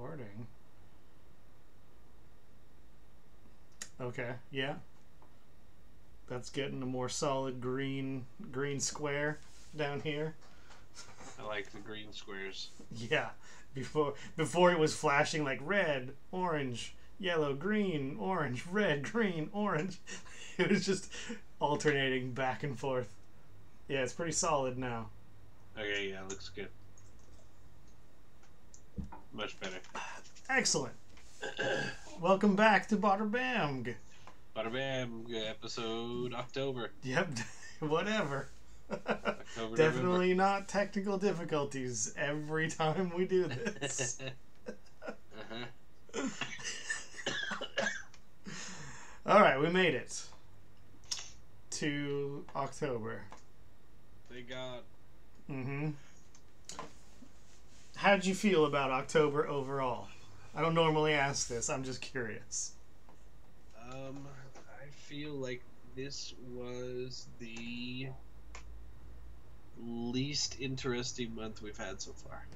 recording. Okay, yeah. That's getting a more solid green square down here. I like the green squares. Yeah. Before it was flashing like red, orange, yellow, green, orange, red, green, orange. It was just alternating back and forth. Yeah, it's pretty solid now. Okay, yeah, looks good. Much better. Excellent. Welcome back to BOTRBAMG. BOTRBAMG episode October. Yep, whatever. October, Definitely not technical difficulties every time we do this. Alright, we made it to October. They got... How'd you feel about October overall? I don't normally ask this, I'm just curious. I feel like this was the least interesting month we've had so far.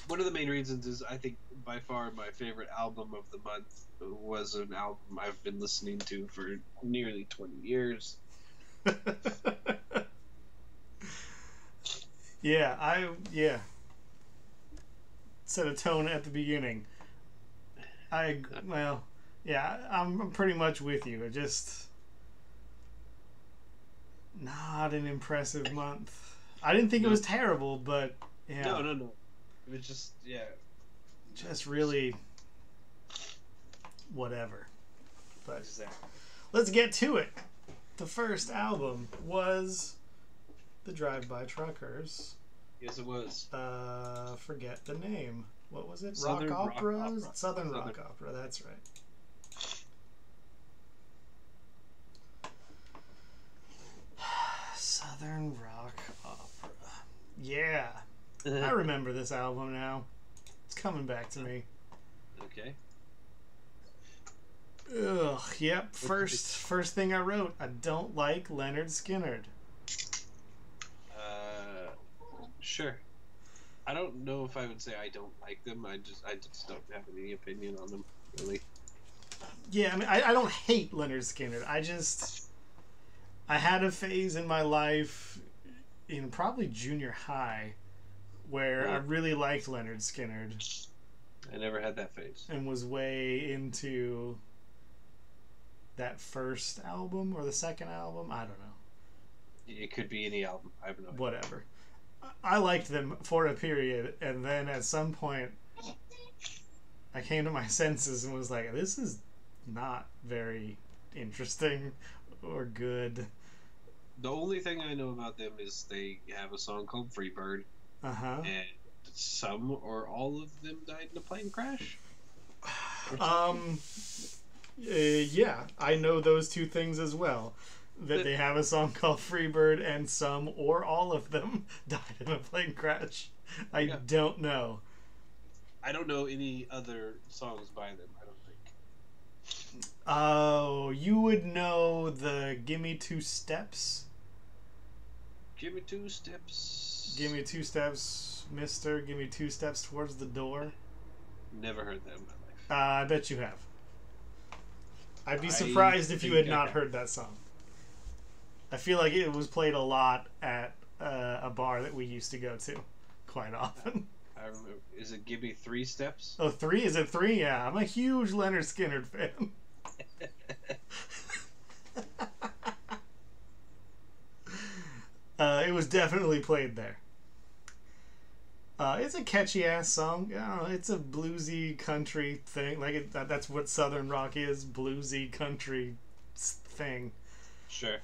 One of the main reasons is I think by far my favorite album of the month was an album I've been listening to for nearly 20 years. Yeah. Set a tone at the beginning. I'm pretty much with you. It just not an impressive month. I didn't think it was terrible, but yeah. No. It was just, yeah. Just really whatever. But exactly. Let's get to it. The first album was the Drive-By Truckers. Yes, it was. Forget the name. What was it? Southern Rock Rock Opera? Opera. Southern Rock Opera, that's right. Southern Rock Opera. Yeah. I remember this album now. It's coming back to me. Okay. Ugh, yep. First thing I wrote, I don't like Leonard Skinner. Sure. I don't know if I would say I don't like them. I just don't have any opinion on them, really. Yeah, I mean, I don't hate Leonard Skinner. I had a phase in my life, in probably junior high, where I really liked Leonard Skinner. I never had that phase. And was way into that first album or the second album. I don't know. It could be any album. I have no idea. Whatever. I liked them for a period, and then at some point I came to my senses and was like, this is not very interesting or good. The only thing I know about them is they have a song called Freebird. And some or all of them died in a plane crash. Yeah, I know those two things as well. That they have a song called Freebird and some or all of them died in a plane crash. I don't know. I don't know any other songs by them, I don't think. Oh, you would know the Gimme Two Steps? Gimme Two Steps. Gimme Two Steps, Mister. Gimme Two Steps Towards the Door. Never heard that in my life. I bet you have. I'd be surprised if you had not heard that song. I feel like it was played a lot at a bar that we used to go to quite often. I remember. Is it Gimme Three Steps? Oh, three? Is it three? Yeah, I'm a huge Leonard Skinner fan. It was definitely played there. It's a catchy ass song. I don't know, it's a bluesy country thing. Like that's what Southern rock is, bluesy country thing. Sure.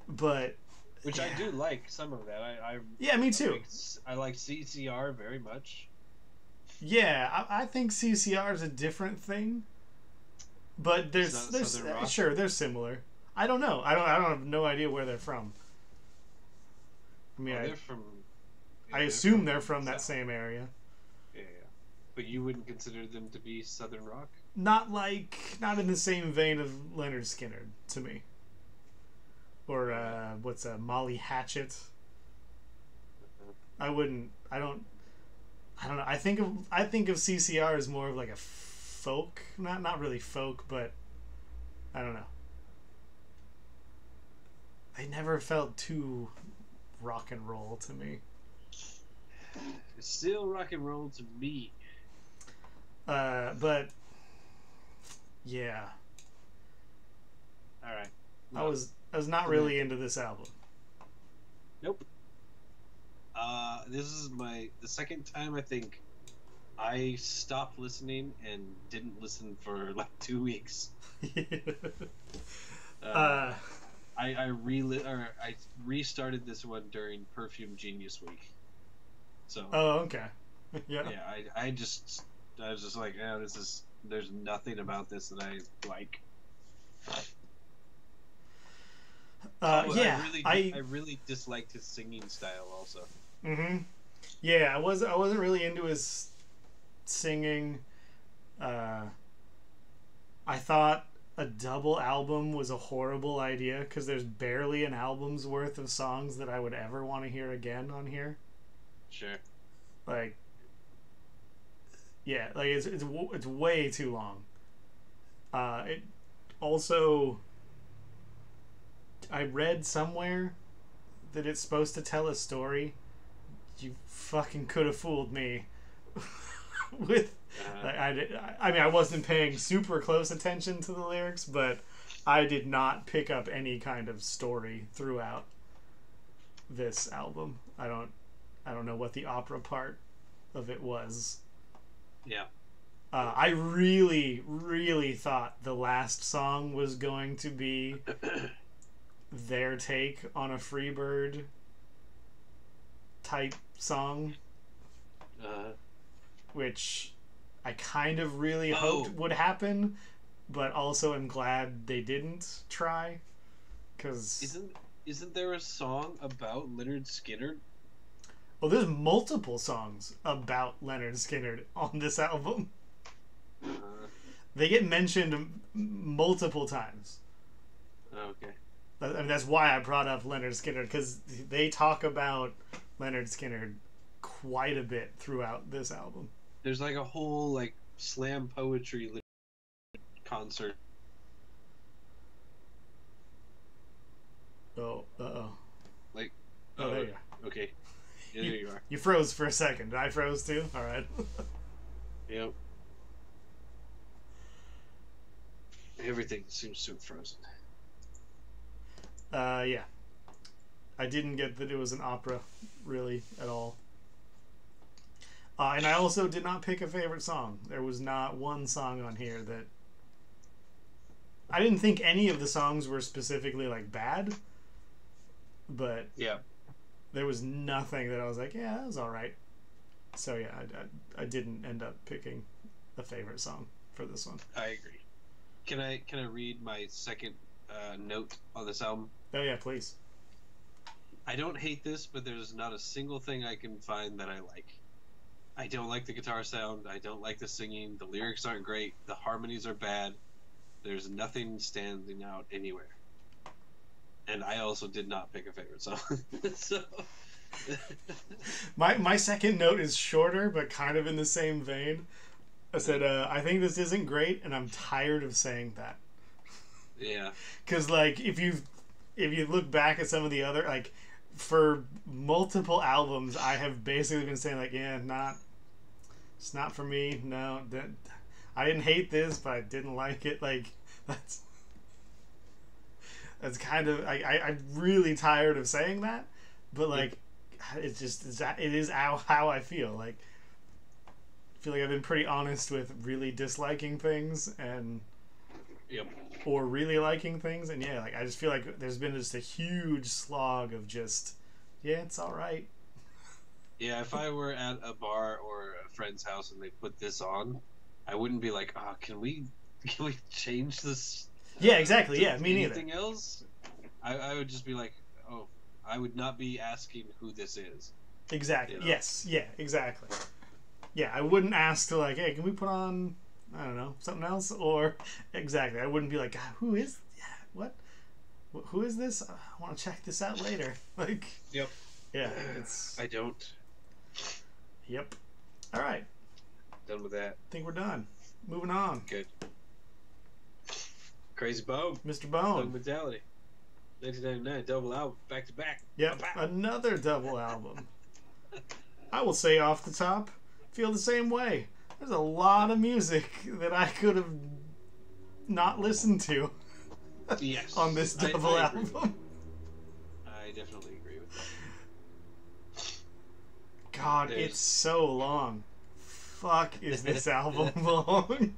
But which I do like some of that. Yeah, me too. I like CCR very much. Yeah, I think CCR is a different thing. But there's sure they're similar. I don't know. I don't have no idea where they're from. I mean, they're from. I assume they're from that same area. Yeah. But you wouldn't consider them to be Southern rock? Not in the same vein of Leonard Skinner to me. Or Molly Hatchet. I don't I don't know. I think of CCR as more of like a folk, not really folk, but I don't know. They never felt too rock and roll to me. It's still rock and roll to me. But yeah, All right. I Well, was not really into this album. nope. This is the second time I think I stopped listening and didn't listen for like 2 weeks. uh, I restarted this one during Perfume Genius Week. So. oh, okay. Yeah. Yeah, I was just like, yeah, there's nothing about this that I like. Yeah, I really disliked his singing style also. Mm-hmm. Yeah, I wasn't really into his singing. I thought a double album was a horrible idea because there's barely an album's worth of songs that I would ever want to hear again on here. Sure. Like, yeah, like it's way too long. It also, I read somewhere that it's supposed to tell a story. You fucking could have fooled me with. I mean, I wasn't paying super close attention to the lyrics, but I did not pick up any kind of story throughout this album. I don't know what the opera part of it was. Yeah. I really, really thought the last song was going to be their take on a Freebird type song, which I kind of really hoped would happen, but also am glad they didn't try. Cause isn't there a song about Leonard Skinner? Well, there's multiple songs about Leonard Skinner on this album. They get mentioned multiple times. Okay. I mean, that's why I brought up Leonard Skinner, because they talk about Leonard Skinner quite a bit throughout this album. There's like a whole like slam poetry concert. Oh, uh-oh. Like, oh, there you are. Okay. Yeah, there you are. You froze for a second. I froze too? Alright. Yep. Everything seems to have frozen. Yeah. I didn't get that it was an opera, really, at all. And I also did not pick a favorite song. There was not one song on here that... I didn't think any of the songs were specifically, like, bad. But... yeah. There was nothing that I was like, yeah, that was alright. So, yeah, I didn't end up picking a favorite song for this one. I agree. Can I read my second note on this album? Oh, yeah, please. I don't hate this, but there's not a single thing I can find that I like. I don't like the guitar sound. I don't like the singing. The lyrics aren't great. The harmonies are bad. There's nothing standing out anywhere. And I also did not pick a favorite song. So my second note is shorter, but kind of in the same vein. I said, I think this isn't great, and I'm tired of saying that. Yeah. Because, like, if you look back at some of the other, like, for multiple albums, I have basically been saying, like, yeah, it's not for me. No, I didn't hate this, but I didn't like it. Like, that's kind of, I'm really tired of saying that, but, like, it is how I feel. Like, I feel like I've been pretty honest with really disliking things and Yep. or really liking things, and yeah, like I just feel like there's been just a huge slog of just, yeah, it's all right. Yeah, if I were at a bar or a friend's house and they put this on, I wouldn't be like, oh, can we change this? Yeah, exactly. Yeah, me neither. Anything else? I would just be like, oh, I would not be asking who this is. Exactly. You know? Yes. Yeah. Exactly. Yeah, I wouldn't ask to like, hey, can we put on, I don't know, something else? Or exactly, I wouldn't be like, God, who is? Yeah, what? Who is this? I want to check this out later. Like, Yep. yeah, it's. I don't. Yep. All right. Done with that. I think we're done. Moving on. Good. Crazy Bone. Mr. Bone Bone. Mentality. 1999 double album, back to back. Yep, another double album. I will say off the top, feel the same way. There's a lot of music that I could have not listened to. Yes. On this double I agree album. I definitely agree with that. God, it's so long. Fuck, is this album long?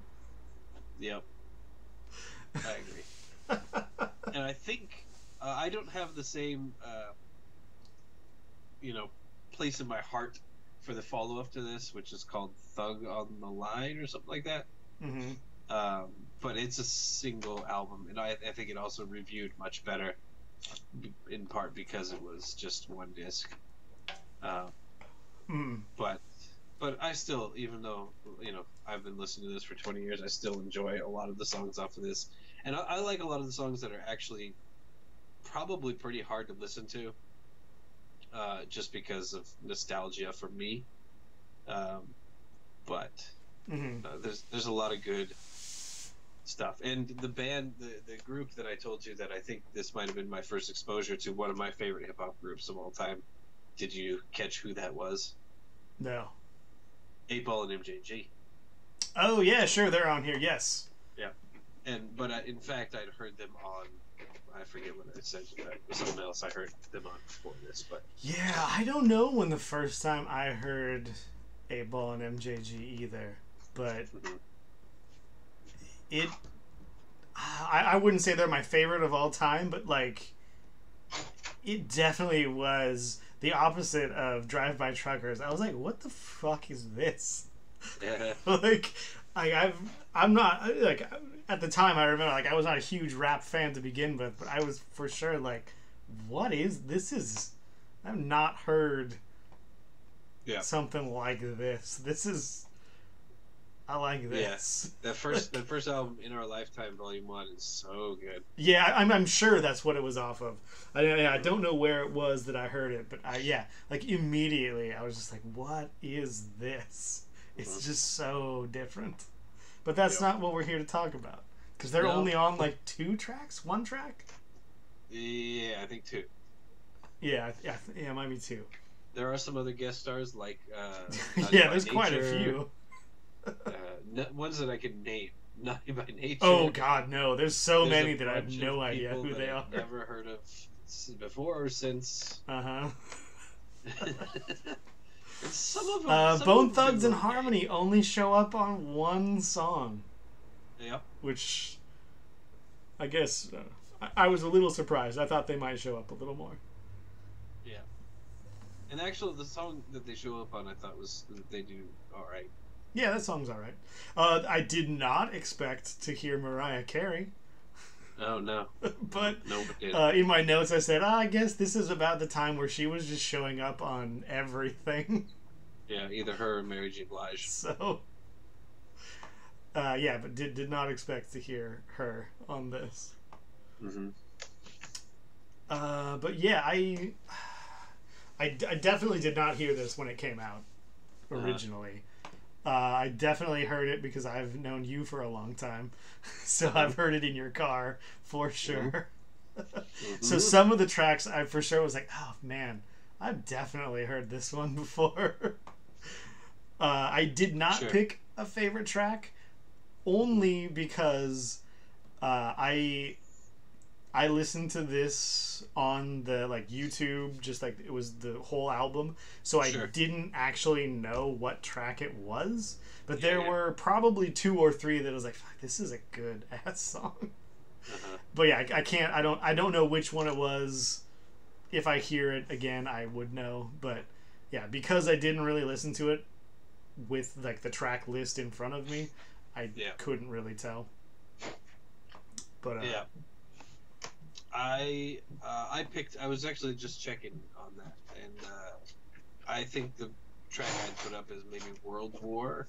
Yep. I agree. And I think I don't have the same, place in my heart for the follow-up to this, which is called Thug on the Line or something like that. Mm-hmm. But it's a single album, and I think it also reviewed much better, in part because it was just one disc. But I still, even though I've been listening to this for 20 years, I still enjoy a lot of the songs off of this, and I like a lot of the songs that are actually probably pretty hard to listen to, just because of nostalgia for me. But there's a lot of good stuff, and the band, the group that I told you that I think this might have been my first exposure to one of my favorite hip hop groups of all time. Did you catch who that was? No. 8-Ball and MJG. Oh yeah, sure, they're on here. Yes. Yeah, but in fact, I'd heard them on. I forget what I said. It was something else I heard them on before this, but yeah, I don't know when the first time I heard 8-Ball and MJG either, but I wouldn't say they're my favorite of all time, but like, it definitely was the opposite of Drive-By Truckers. I was like, what the fuck is this? yeah. I'm not, like, at the time I remember, like, I was not a huge rap fan to begin with, but I was for sure like, what is this? I've not heard something like this. I like this. Yeah, that first album, In Our Lifetime, Volume 1, is so good. Yeah, I'm sure that's what it was off of. I don't know where it was that I heard it, but like immediately I was just like, what is this? It's just so different. But that's not what we're here to talk about, because they're only on like 2 tracks, 1 track. Yeah, I think 2. Yeah, it might be 2. There are some other guest stars like yeah, there's quite a few. Ones that I can name. Naughty by Nature. Oh God, no! There's so many that I have no idea who they are. I've never heard of before or since. Some of them. Bone Thugs and Harmony only show up on 1 song. Yep. Which, I guess, I was a little surprised. I thought they might show up a little more. Yeah. And actually, the song that they show up on, I thought they do all right. Yeah, that song's all right. I did not expect to hear Mariah Carey. Oh, no. But no, it didn't. In my notes I said, I guess this is about the time where she was just showing up on everything. Yeah, either her or Mary J. Blige. So, yeah, but did not expect to hear her on this. But yeah, I definitely did not hear this when it came out originally. I definitely heard it because I've known you for a long time, so I've heard it in your car for sure. So some of the tracks I for sure was like, oh man, I've definitely heard this one before. I did not pick a favorite track, only because I listened to this on the like YouTube, just like it was the whole album, so I didn't actually know what track it was. But there were probably 2 or 3 that I was like, fuck, this is a good ass song. But yeah, I don't know which one it was. If I hear it again, I would know. But yeah, because I didn't really listen to it with like the track list in front of me, I couldn't really tell. But yeah. I was actually just checking on that, and I think the track I'd put up is maybe World War,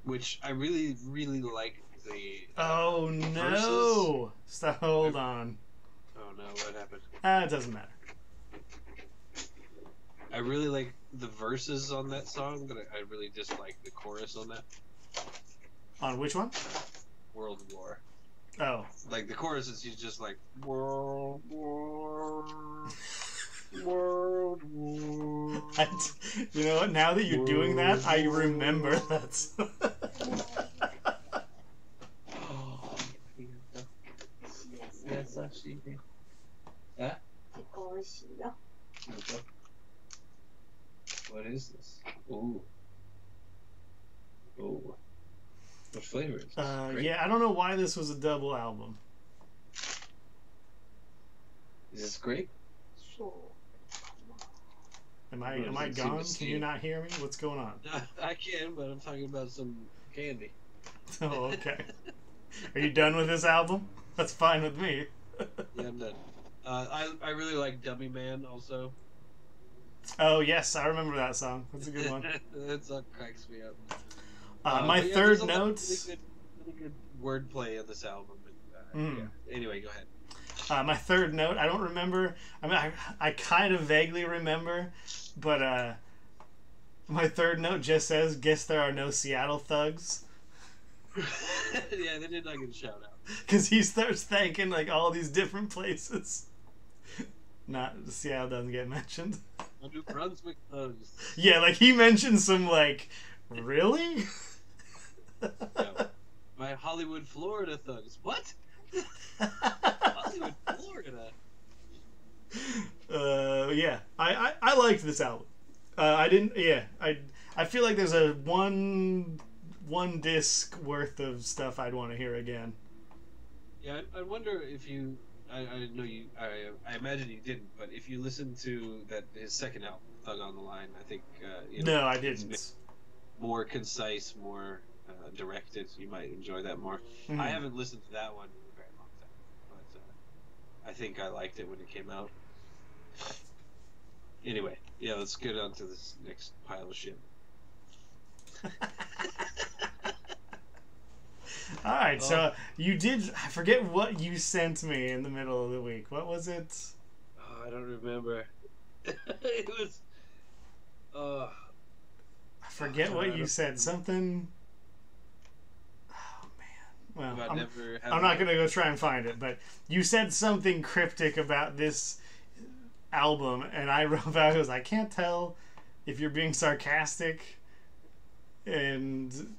which I really, really like the oh no! Stop, hold on. Oh no, what happened? It doesn't matter. I really like the verses on that song, but I really dislike the chorus on that. On which one? World War. Oh. Like the chorus is he's just like World War, World War. You know what? Now that you're doing that, I remember that song. What is this? Ooh. Ooh. What flavor is this? Yeah, I don't know why this was a double album. Is this grape? Am I gone? Can you not hear me? What's going on? I can, but I'm talking about some candy. Oh, okay. Are you done with this album? That's fine with me. Yeah, I'm done. I really like Dummy Man also. Oh, yes, I remember that song. That's a good one. That song cracks me up. My third note. Really good wordplay on this album. Yeah. Anyway, go ahead. My third note, I don't remember. I mean, I kind of vaguely remember, but my third note just says, "Guess there are no Seattle thugs." Yeah, they did not get a shout out. Because he starts thanking like all these different places. Not Seattle doesn't get mentioned. New Brunswick thugs. Yeah, like he mentioned some like, really? Yeah. My Hollywood, Florida thugs. What? Hollywood, Florida. Yeah, I liked this album. I didn't. Yeah, I feel like there's a one disc worth of stuff I'd want to hear again. Yeah, I wonder if you. I know you. I imagine you didn't, but if you listen to his second album, Thug on the Line, I think. No, I didn't. More concise, more directed. You might enjoy that more. Mm-hmm. I haven't listened to that one in a very long time, but I think I liked it when it came out. Anyway, yeah, let's get on to this next pile of shit. All right, so you did. I forget what you sent me in the middle of the week. What was it? Oh, I don't remember. It was. I forget what you said. Something. Oh man. Well, I'm not gonna go try and find it, but you said something cryptic about this album, and I wrote back. I can't tell if you're being sarcastic, and.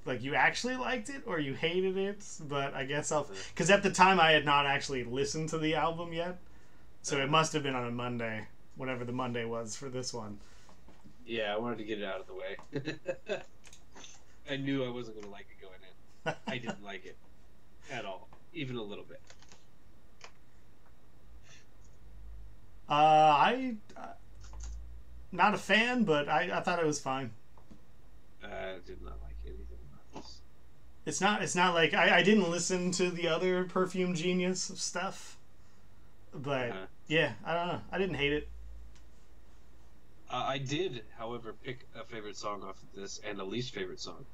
Like, you actually liked it or you hated it, but I guess because at the time I had not actually listened to the album yet, so it must have been on a Monday, whatever the Monday was for this one. Yeah, I wanted to get it out of the way. I knew I wasn't going to like it going in. I didn't like it at all, even a little bit. Not a fan, but I thought it was fine. I did not like anything about this. It's not like I didn't listen to the other Perfume Genius stuff, but yeah, I don't know. I didn't hate it. I did, however, pick a favorite song off of this and a least favorite song.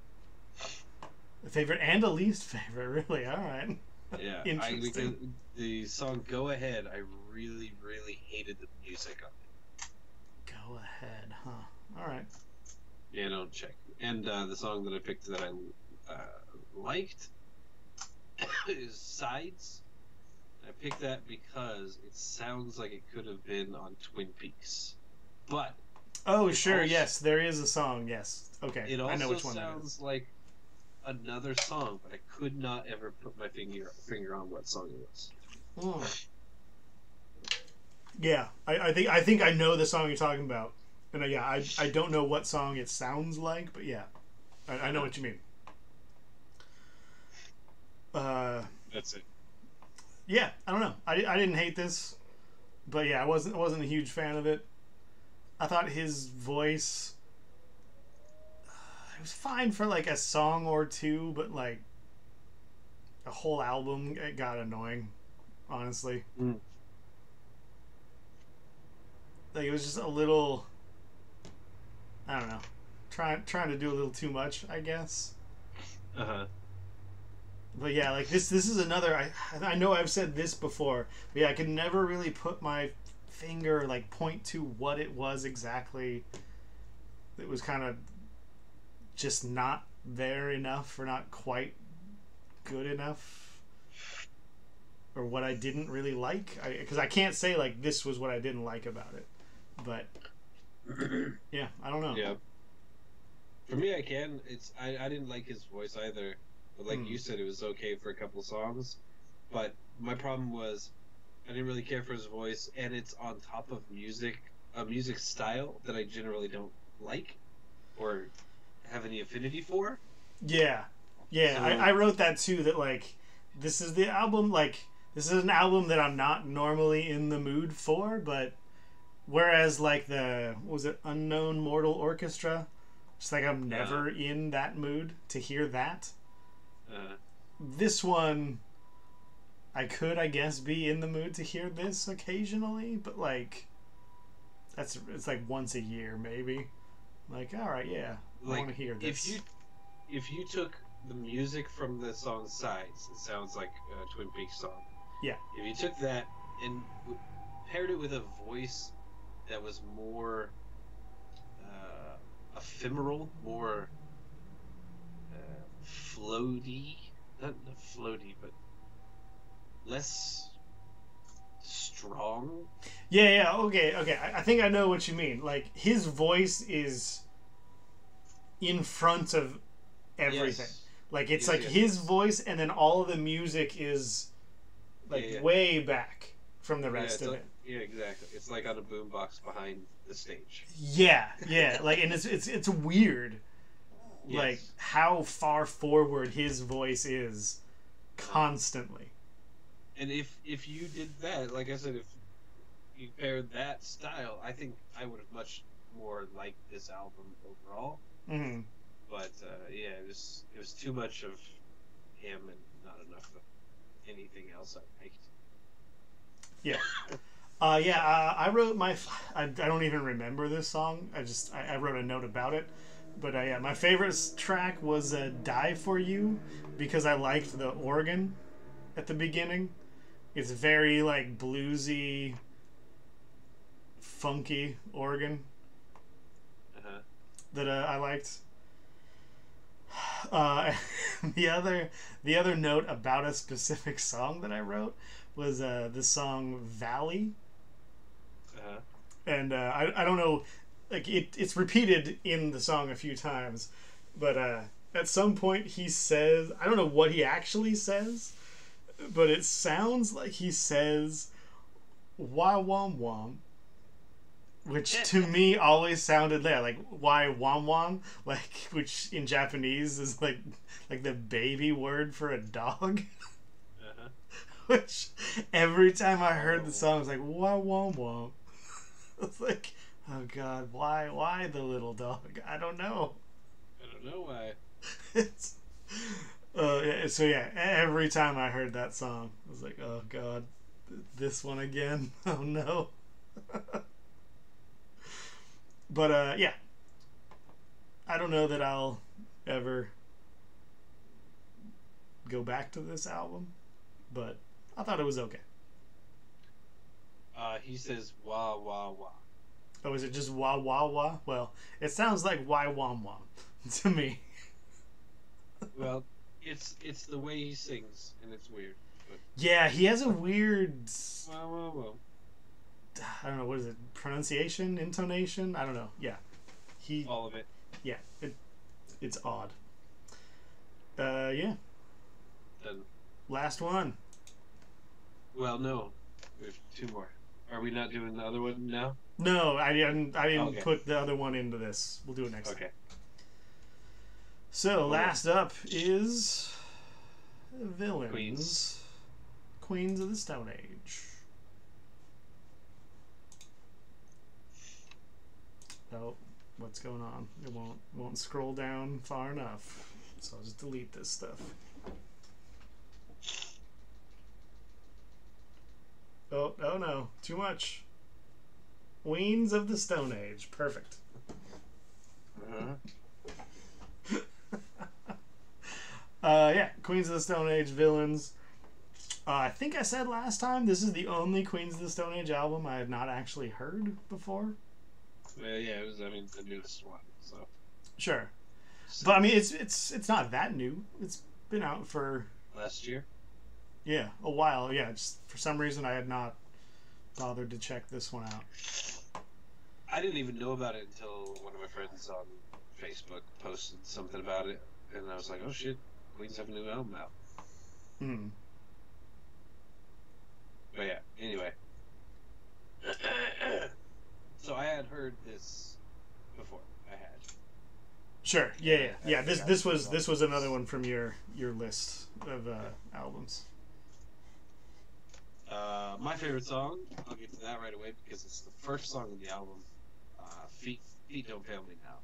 A favorite and a least favorite, really? All right. Yeah, Interesting. Because the song "Go Ahead," I really, really hated the music of it. Go Ahead, huh? All right. Yeah, don't check. And the song that I picked that I liked is "Sides." I picked that because it sounds like it could have been on Twin Peaks, but sure, yes, there is a song. Yes, okay, I know which one that is. It also sounds like another song, but I could not ever put my finger on what song it was. Yeah, I think I know the song you're talking about, and yeah, I don't know what song it sounds like, but yeah, I know what you mean. That's it. Yeah, I don't know. I didn't hate this, but yeah, I wasn't a huge fan of it. I thought his voice it was fine for like a song or two, but like a whole album, it got annoying, honestly. Like, it was just a little, I don't know, trying to do a little too much, I guess. But yeah, like this is another. I know I've said this before, but yeah, I could never really put my finger, like point to what it was exactly that was kind of just not there enough or not quite good enough, or what I didn't really like. Because I can't say like this was what I didn't like about it, but yeah, I don't know. Yeah. For me, I can. I didn't like his voice either, but like you said, it was okay for a couple songs. But my problem was I didn't really care for his voice, and it's on top of a music style that I generally don't like or have any affinity for. Yeah, yeah. So I wrote that too. That like this is the album. Like this is an album that I'm not normally in the mood for, but whereas like the what was it Unknown Mortal Orchestra, just like I'm never in that mood to hear that. This one, I could, I guess, be in the mood to hear this occasionally, but like it's like once a year maybe. Like, all right, yeah, I want to hear this. If you took the music from the song Sides, it sounds like a Twin Peaks song. Yeah. If you took that and paired it with a voice that was more ephemeral, more floaty, not floaty, but less strong. Yeah, okay. I think I know what you mean. Like his voice is in front of everything. Yes. Like it's like his voice, and then all of the music is like way back from the rest of it. Yeah, exactly. It's like on a boombox behind the stage. Yeah. Like, and it's weird. Yes. Like how far forward his voice is constantly. And if you did that, like I said, if you paired that style, I think I would have much more liked this album overall. Mm-hmm. But yeah, it was too much of him and not enough of anything else I liked. Yeah. I wrote I don't even remember this song. I wrote a note about it. But yeah, my favorite track was Die For You, because I liked the organ at the beginning. It's very like bluesy, funky organ that I liked. The other note about a specific song that I wrote was the song Valley. And I don't know, like it's repeated in the song a few times, but at some point he says, I don't know what he actually says, but it sounds like he says wah wom wom, which to me always sounded there like why wom wom, like, which in Japanese is like the baby word for a dog. Which every time I heard the song I was like wah wom wom. It's like, oh God, why the little dog? I don't know. I don't know why. It's so yeah, every time I heard that song I was like, oh God, this one again. Oh no. But yeah, I don't know that I'll ever go back to this album, but I thought it was okay. He says wah wah wah. Oh, is it just wah wah wah? Well, it sounds like why wom wom to me. Well, it's the way he sings, and it's weird. But yeah, he has a weird, wah wah wah. I don't know, what is it? Pronunciation, intonation? I don't know. Yeah, All of it. Yeah, it's odd. Yeah. Done. Last one. Well, no, there's two more. Are we not doing the other one now? No, I didn't Okay. put the other one into this. We'll do it next time. Okay. So last up is Villains. Queens of the Stone Age. Oh, what's going on? It won't scroll down far enough. So I'll just delete this stuff. Oh no, too much. Queens of the Stone Age. Perfect. Yeah, Queens of the Stone Age, Villains. I think I said last time this is the only Queens of the Stone Age album I had not actually heard before. Yeah, it was. I mean, the newest one. So Sure, since but I mean it's not that new. It's been out for last year. a while. Yeah, just for some reason I had not bothered to check this one out. I didn't even know about it until one of my friends on Facebook posted something about it, and I was like, "Oh shit, Queens have a new album out." Hmm. But yeah, anyway. So I had heard this before. I had. Sure. Yeah. I This was another one from your list of albums. My favorite song, I'll get to that right away because it's the first song on the album. Feet Don't Fail Me Now.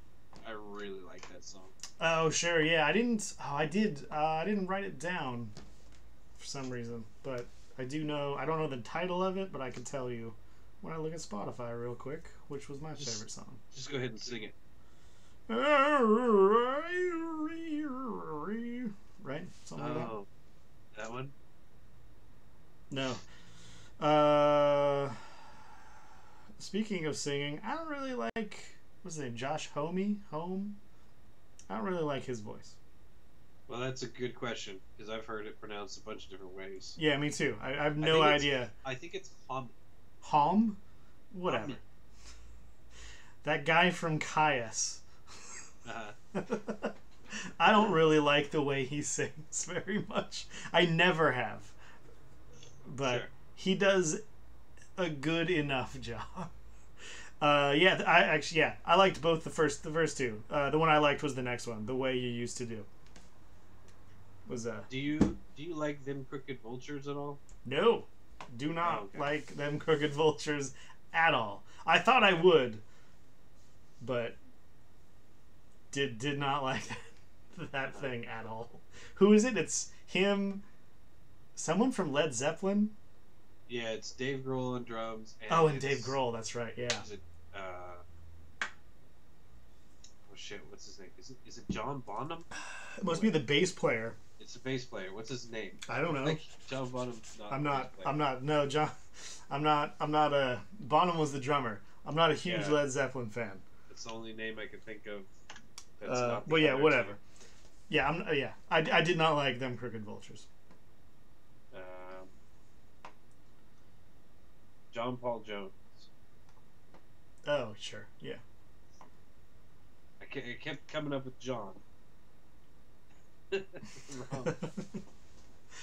I really like that song. Oh sure. Yeah. I didn't. Oh, I did. I didn't write it down for some reason, but I do know. I don't know the title of it, but I can tell you when I look at Spotify real quick, which was my favorite song. Just go ahead and sing it. Right? Something like that? Oh, that one? No. Speaking of singing, I don't really like, what's his name? Josh Homme? I don't really like his voice. Well, that's a good question because I've heard it pronounced a bunch of different ways. Yeah, me too. I have no idea. I think it's Hom? Whatever. Hom. That guy from Caius. Uh-huh. I don't really like the way he sings very much. I never have. But Sure. he does a good enough job. I liked both the first two. The one I liked was the next one, The Way You Used to Do. Do you like Them Crooked Vultures at all? No, do not Oh, okay. like Them Crooked Vultures at all. I thought I would, but did not like that thing at all. Who is it? It's him. Someone from Led Zeppelin. Yeah, it's Dave Grohl on drums. And Dave Grohl. That's right. Yeah. Is it? Oh shit! What's his name? Is it John Bonham? It must be the bass player. It's a bass player. What's his name? I don't know. Like John Bonham. I'm not. No, John. I'm not a. Bonham was the drummer. I'm not a huge Led Zeppelin fan. That's the only name I can think of. That's not but yeah, other whatever. two. Yeah, I did not like Them Crooked Vultures. John Paul Jones. Oh, sure. Yeah. I kept coming up with John. Wrong.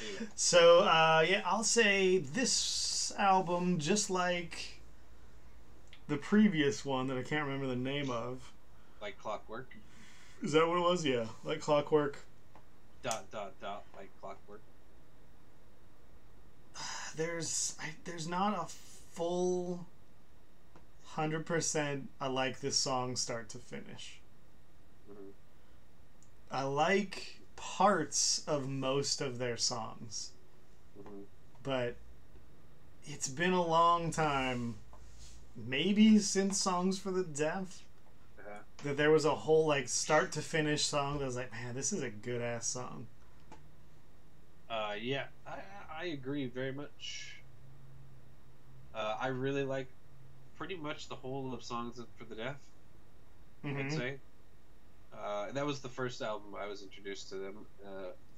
Anyway. So, I'll say this album, just like the previous one that I can't remember the name of. Like Clockwork. Is that what it was? Yeah, like Clockwork. ... Like Clockwork. There's not a full 100% I like this song start to finish. Mm-hmm. I like parts of most of their songs. Mm-hmm. But it's been a long time, maybe since Songs for the Deaf, that there was a whole like start to finish song that was like, man, this is a good ass song. Yeah, I agree very much. I really like pretty much the whole of Songs for the Deaf. I'd say. That was the first album I was introduced to them.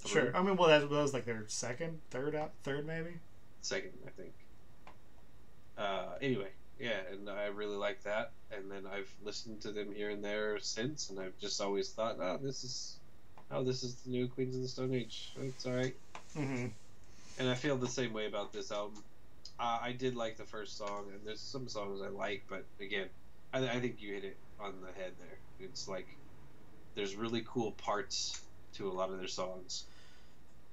Sure. I mean, well, that was like their third maybe? Second, I think. Anyway, yeah, and I really like that. And then I've listened to them here and there since, and I've just always thought, this is the new Queens of the Stone Age. It's alright. Mm-hmm. And I feel the same way about this album. I did like the first song, and there's some songs I like, but again, I think you hit it on the head there. It's like there's really cool parts to a lot of their songs.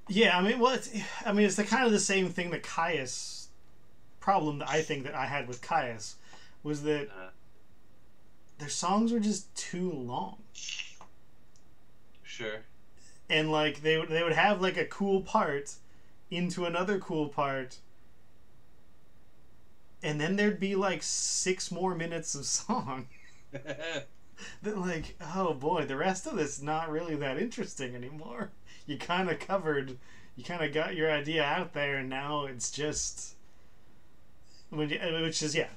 Yeah, I mean, well, it's the kind of the same thing that Caius problem that I think that I had with Caius was that their songs were just too long. Sure. And like they would have like a cool part into another cool part, and then there'd be like 6 more minutes of song. That like, oh boy, the rest of this not really that interesting anymore. You kind of covered you kind of got your idea out there, and now it's just which yeah,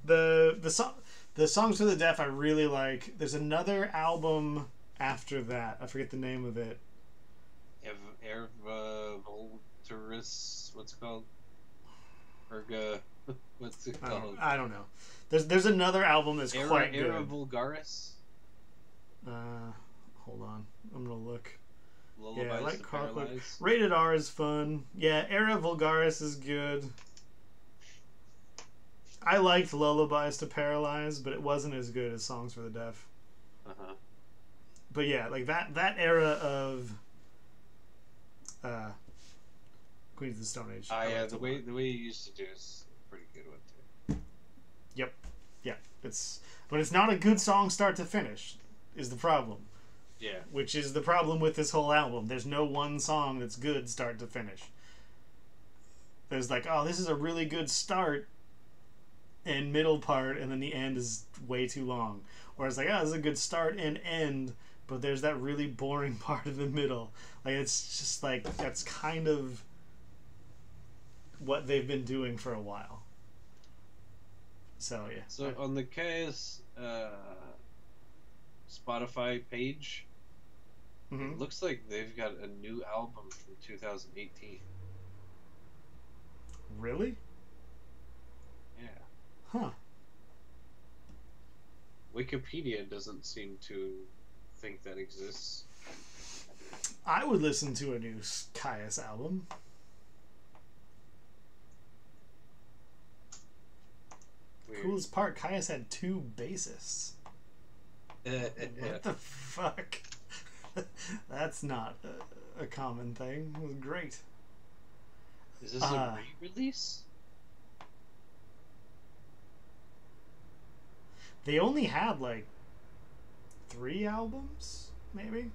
the songs for the deaf I really like. There's another album after that. I forget the name of it. Volturis, what's it called? Erga, what's it called? I don't know. There's another album that's quite good. Era Vulgaris. Hold on, I'm gonna look. Lullabies yeah, I like to Carquois. Paralyze. Rated R is fun. Yeah, Era Vulgaris is good. I liked Lullabies to Paralyze, but it wasn't as good as Songs for the Deaf. But yeah, like that era of Queens of the Stone Age. Yeah, the way you used to do is a pretty good one too. Yep. Yeah. But it's not a good song start to finish is the problem. Yeah. Which is the problem with this whole album. There's no one song that's good start to finish. There's like, oh, this is a really good start and middle part, and then the end is way too long. Or it's like, oh, this is a good start and end, but there's that really boring part in the middle. Like, it's just like, that's kind of what they've been doing for a while. So, yeah. So, on the KS Spotify page, it looks like they've got a new album from 2018. Really? Yeah. Huh. Wikipedia doesn't seem to think that exists. I would listen to a new Caius album. Weird. Coolest part, Caius had 2 bassists. What the fuck? That's not a common thing. It was great. Is this a re-release? They only had like 3 albums, maybe?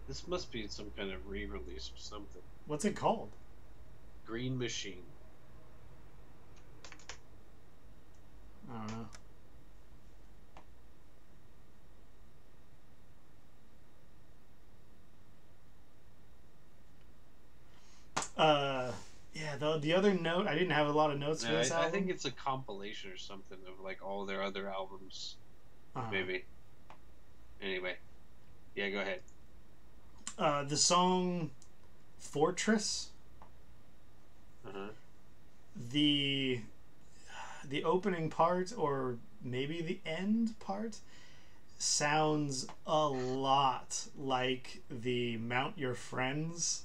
This must be some kind of re-release or something. What's it called? Green Machine. I don't know. Yeah, the other note, I didn't have a lot of notes for this album. I think it's a compilation or something of like all their other albums. Maybe. Anyway. Yeah, go ahead. The song Fortress. The opening part, or maybe the end part, sounds a lot like the Mount Your Friends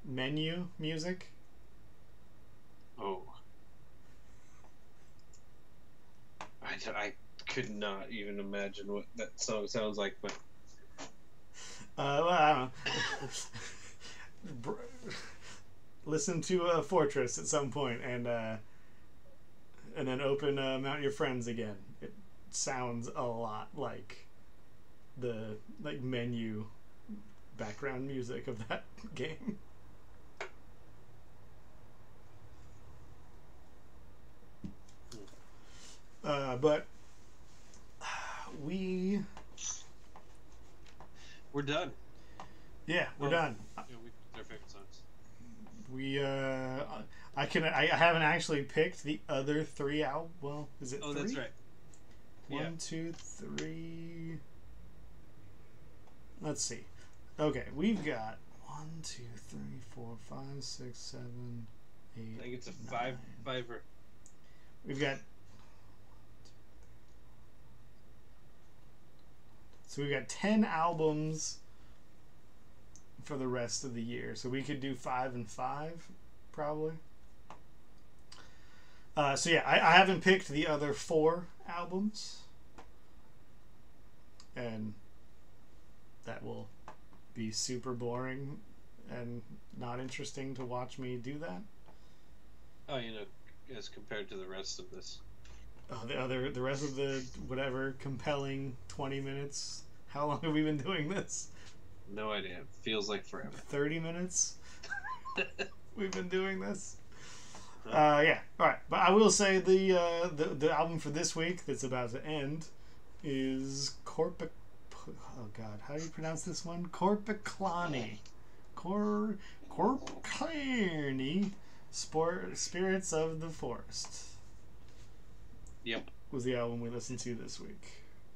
menu music. Oh. I could not even imagine what that song sounds like, but... Well, I don't know. Listen to Fortress at some point, and then open Mount Your Friends again. It sounds a lot like the menu background music of that game. But we're done. Yeah, we're done. Yeah, we picked our favorite songs. I haven't actually picked the other 3 out. Well, is it 3? That's right. 1, 2, 3. Let's see. Okay, we've got 1, 2, 3, 4, 5, 6, 7, 8. I think it's a 9. fiver. We've got. So we've got 10 albums for the rest of the year. So we could do 5 and 5, probably. So yeah, I haven't picked the other 4 albums. And that will be super boring and not interesting to watch me do that. Oh, as compared to the rest of this. Oh, the rest of the whatever compelling 20 minutes. How long have we been doing this? No idea. It feels like forever. 30 minutes. We've been doing this. Yeah. All right. But I will say the album for this week that's about to end is Oh God, how do you pronounce this one? Korpiklani. Corpcarny Spirits of the Forest. Yep. Was the album we listened to this week.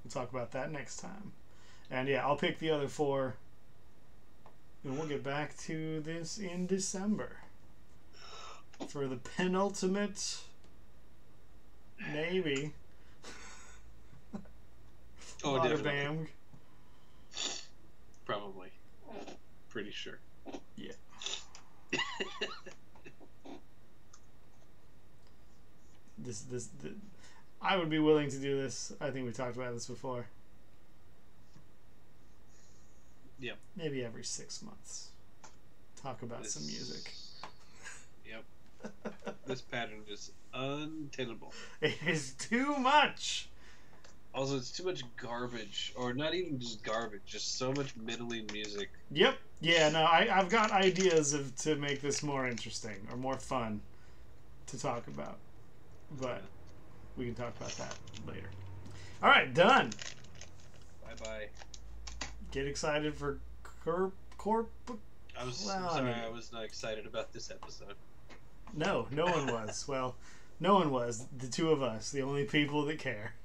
We'll talk about that next time. And yeah, I'll pick the other 4. And we'll get back to this in December. For the penultimate, maybe. Oh, definitely. BOTRBAMG. Probably. Pretty sure. Yeah. I would be willing to do this. I think we talked about this before. Yep. Maybe every 6 months. Talk about some music. Yep. This pattern is untenable. It is too much. Also, it's too much garbage, or not even just garbage, just so much middling music. Yep. Yeah. No, I've got ideas to make this more interesting or more fun to talk about, but we can talk about that later. All right, done. Bye bye. Get excited for I'm sorry, I was not excited about this episode. No one was. Well, no one was. The 2 of us, the only people that care.